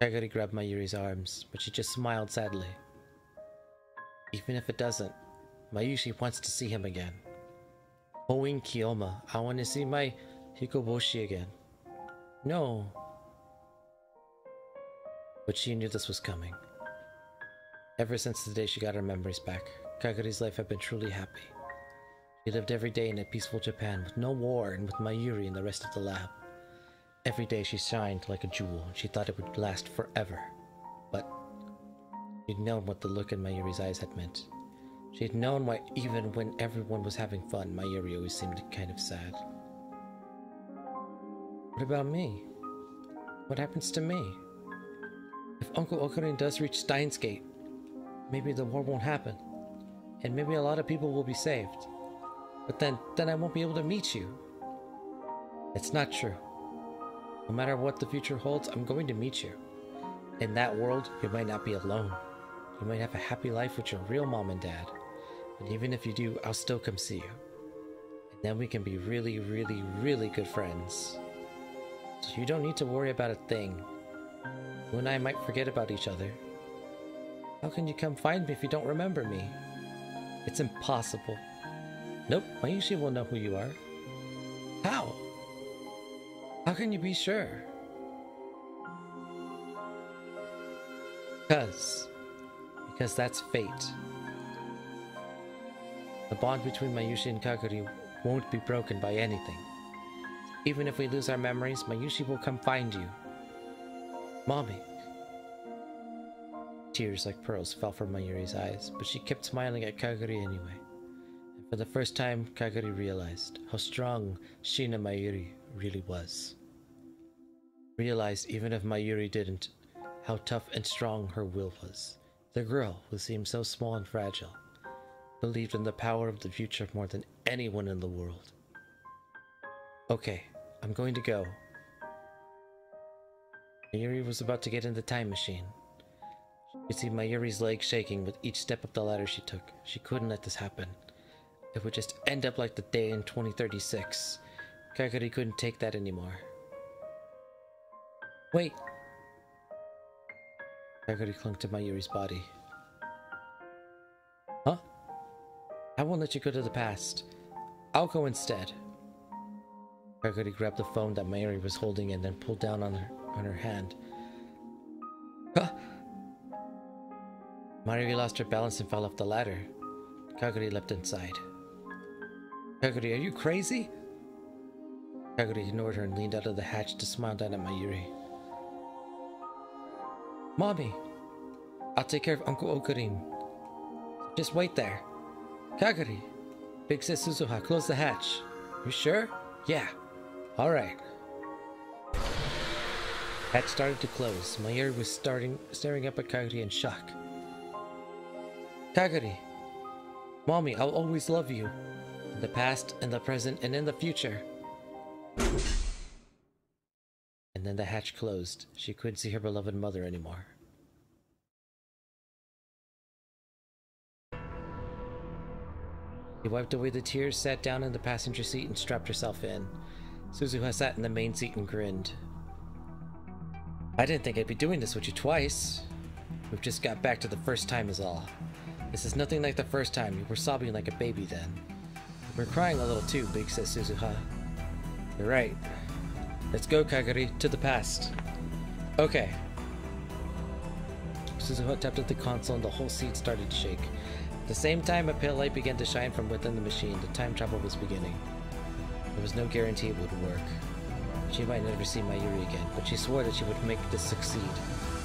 Kagori grabbed Mayuri's arms, but she just smiled sadly. Even if it doesn't, Mayushi wants to see him again. Hoin Kiyoma, I want to see my Hikoboshi again. No. But she knew this was coming. Ever since the day she got her memories back, Kagori's life had been truly happy. She lived every day in a peaceful Japan with no war and with Mayuri and the rest of the lab. Every day she shined like a jewel and she thought it would last forever. But she'd known what the look in Mayuri's eyes had meant. She'd known why even when everyone was having fun, Mayuri always seemed kind of sad. What about me? What happens to me? If Uncle Okarin does reach Steins Gate, maybe the war won't happen. And maybe a lot of people will be saved. But then I won't be able to meet you. It's not true. No matter what the future holds, I'm going to meet you. In that world, you might not be alone. You might have a happy life with your real mom and dad. And even if you do, I'll still come see you. And then we can be really, really, really good friends. So you don't need to worry about a thing. You and I might forget about each other. How can you come find me if you don't remember me? It's impossible. Nope, Mayushi will know who you are. How? How can you be sure? Because that's fate. The bond between Mayushi and Kagori won't be broken by anything. Even if we lose our memories, Mayushi will come find you. Mommy. Tears like pearls fell from Mayuri's eyes, but she kept smiling at Kaguri anyway. And for the first time, Kaguri realized how strong Shina Mayuri really was. Realized, even if Mayuri didn't, how tough and strong her will was. The girl, who seemed so small and fragile, believed in the power of the future more than anyone in the world. Okay, I'm going to go. Mayuri was about to get in the time machine. She could see Mayuri's legs shaking with each step up the ladder she took. She couldn't let this happen. It would just end up like the day in 2036. Kaguri couldn't take that anymore. Wait! Kaguri clung to Mayuri's body. Huh? I won't let you go to the past. I'll go instead. Kaguri grabbed the phone that Mayuri was holding and then pulled down on her hand. Huh? Mayuri lost her balance and fell off the ladder. Kaguri leapt inside. Kaguri, are you crazy? Kaguri ignored her and leaned out of the hatch to smile down at Mayuri. Mommy, I'll take care of Uncle Okarin. Just wait there. Kaguri, Big Sis Suzuha, close the hatch. You sure? Yeah. Alright. Hatch started to close. Mayuri was staring up at Kaguri in shock. Kaguri, Mommy, I'll always love you. In the past, in the present, and in the future. And then the hatch closed. She couldn't see her beloved mother anymore. She wiped away the tears, sat down in the passenger seat, and strapped herself in. Suzuha sat in the main seat and grinned. I didn't think I'd be doing this with you twice. We've just got back to the first time is all. This is nothing like the first time. You were sobbing like a baby then. You were crying a little too, Big Sis Suzuha. You're right. Let's go, Kaguri, to the past. Okay. Suzuha tapped at the console and the whole seat started to shake. At the same time, a pale light began to shine from within the machine. The time travel was beginning. There was no guarantee it would work. She might never see Mayuri again, but she swore that she would make this succeed.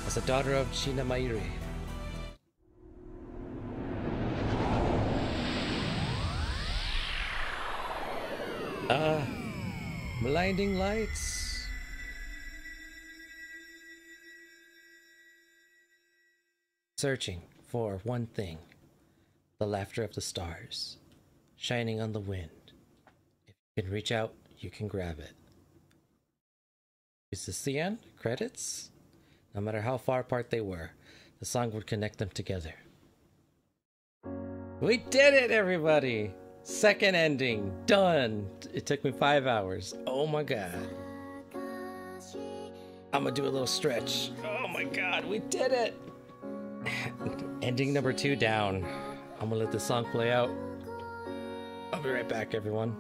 As the daughter of Shina Mayuri. Blinding lights. Searching for one thing. The laughter of the stars. Shining on the wind. If you can reach out, you can grab it. Is this the end? Credits? No matter how far apart they were, the song would connect them together. We did it, everybody! Second ending, done! It took me 5 hours. Oh my god. I'm gonna do a little stretch. Oh my god, we did it! Ending number 2 down. I'm gonna let the song play out. I'll be right back, everyone.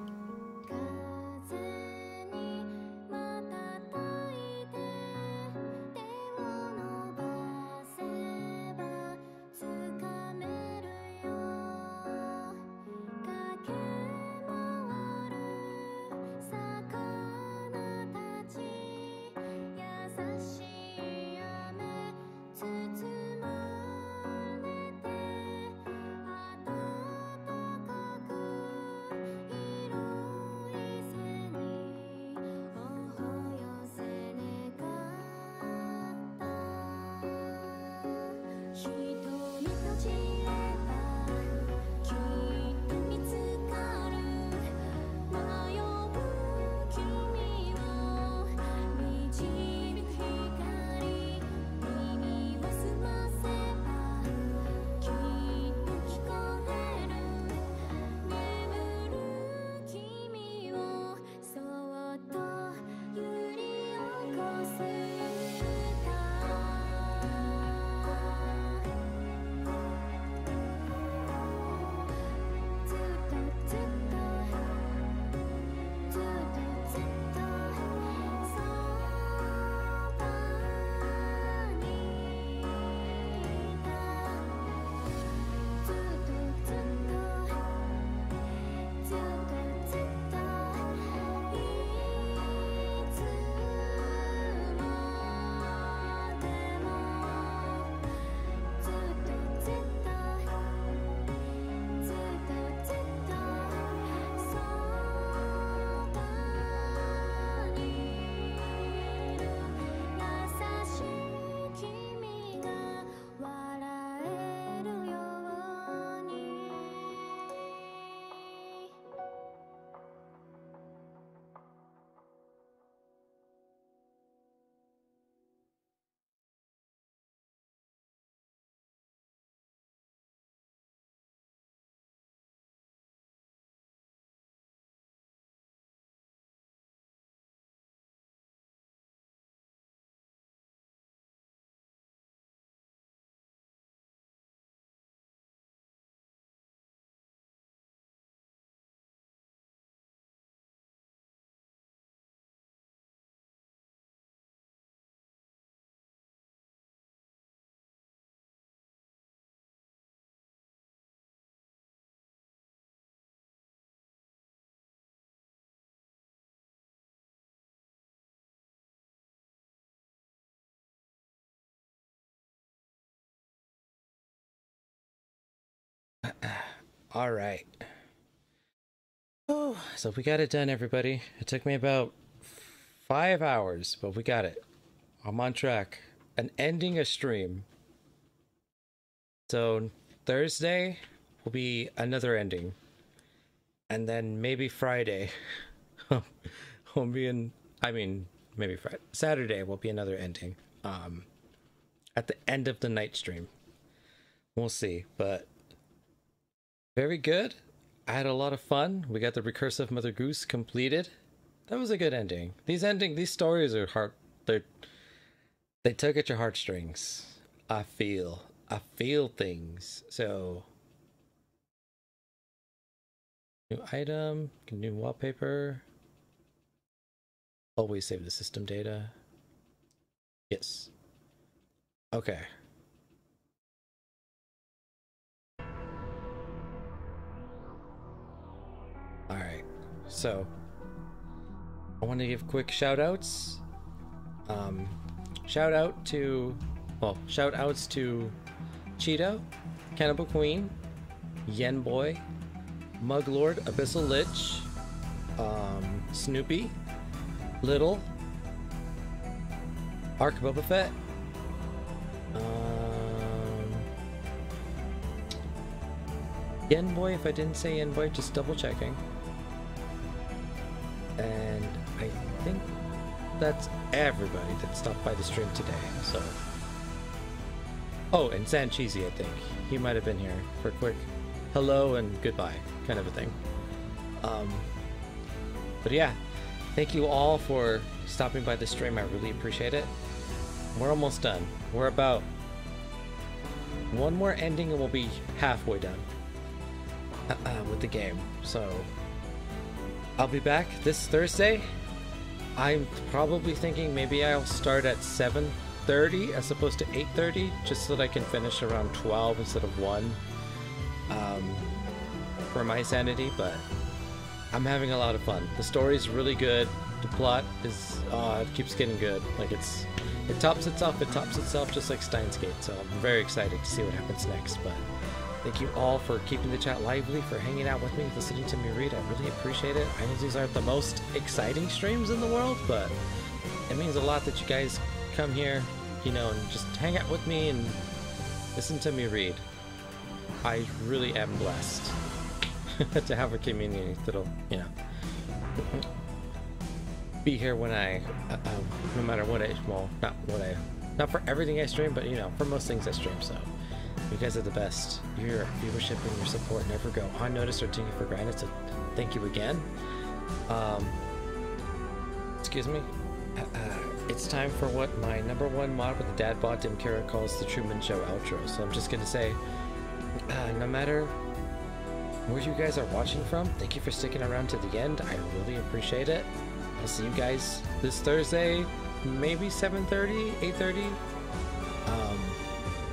All right. Oh, so we got it done, everybody. It took me about 5 hours, but we got it. I'm on track. And ending a stream. So Thursday will be another ending. And then maybe Friday. will be in, I mean, maybe Friday. Saturday will be another ending. At the end of the night stream. We'll see, but very good. I had a lot of fun. We got the recursive Mother Goose completed. That was a good ending. These stories are hard. They tug at your heartstrings. I feel things. So, new item, new wallpaper. Always save the system data. Yes. Okay. Alright, so I want to give quick shout outs. Shout outs to Cheeto, Cannibal Queen, Yen Boy, Muglord, Abyssal Lich, Snoopy, Little, Ark Boba Fett, Yen Boy, if I didn't say Yen Boy, just double checking. And I think that's everybody that stopped by the stream today, so. Oh, and San Cheesy, I think. He might have been here for a quick hello and goodbye kind of a thing. But yeah, thank you all for stopping by the stream. I really appreciate it. We're almost done. We're about one more ending and we'll be halfway done with the game. So I'll be back this Thursday. I'm probably thinking maybe I'll start at 7:30 as opposed to 8:30, just so that I can finish around 12 instead of 1 for my sanity. But I'm having a lot of fun. The story's really good. The plot is it keeps getting good. Like it tops itself just like Steins Gate. So I'm very excited to see what happens next. But thank you all for keeping the chat lively, for hanging out with me, listening to me read. I really appreciate it. I know these aren't the most exciting streams in the world, but it means a lot that you guys come here, you know, and just hang out with me and listen to me read. I really am blessed to have a community that'll, you know, be here when I, no matter what not for everything I stream, but, you know, for most things I stream, so. You guys are the best. Your viewership and your support never go unnoticed or taken for granted, so thank you again. Excuse me. It's time for what my #1 mod with the dad bod Dim Kara calls the Truman Show outro. So I'm just gonna say, no matter where you guys are watching from, thank you for sticking around to the end. I really appreciate it. I'll see you guys this Thursday, maybe 7:30, 8:30.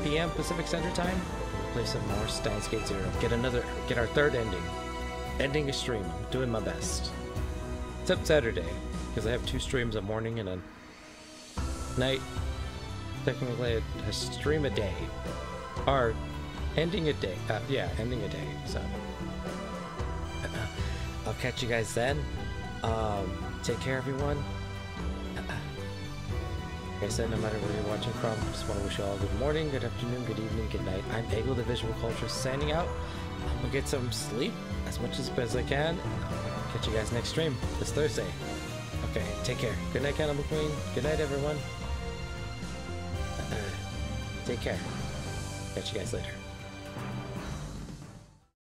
PM Pacific Standard Time. We'll play some more Steins Gate 0. Get our third ending a stream. I'm doing my best. Except Saturday, because I have 2 streams, a morning and a night. Technically a stream a day. Or ending a day. Yeah, ending a day. So I'll catch you guys then. Take care, everyone. Like I said, no matter where you're watching from, just want to wish you all good morning, good afternoon, good evening, good night. I'm Eagle, the Visual Culture, signing out. I'm gonna get some sleep as much as I can. I'll catch you guys next stream this Thursday. Okay, take care. Good night, Cannibal Queen. Good night, everyone. Take care. Catch you guys later.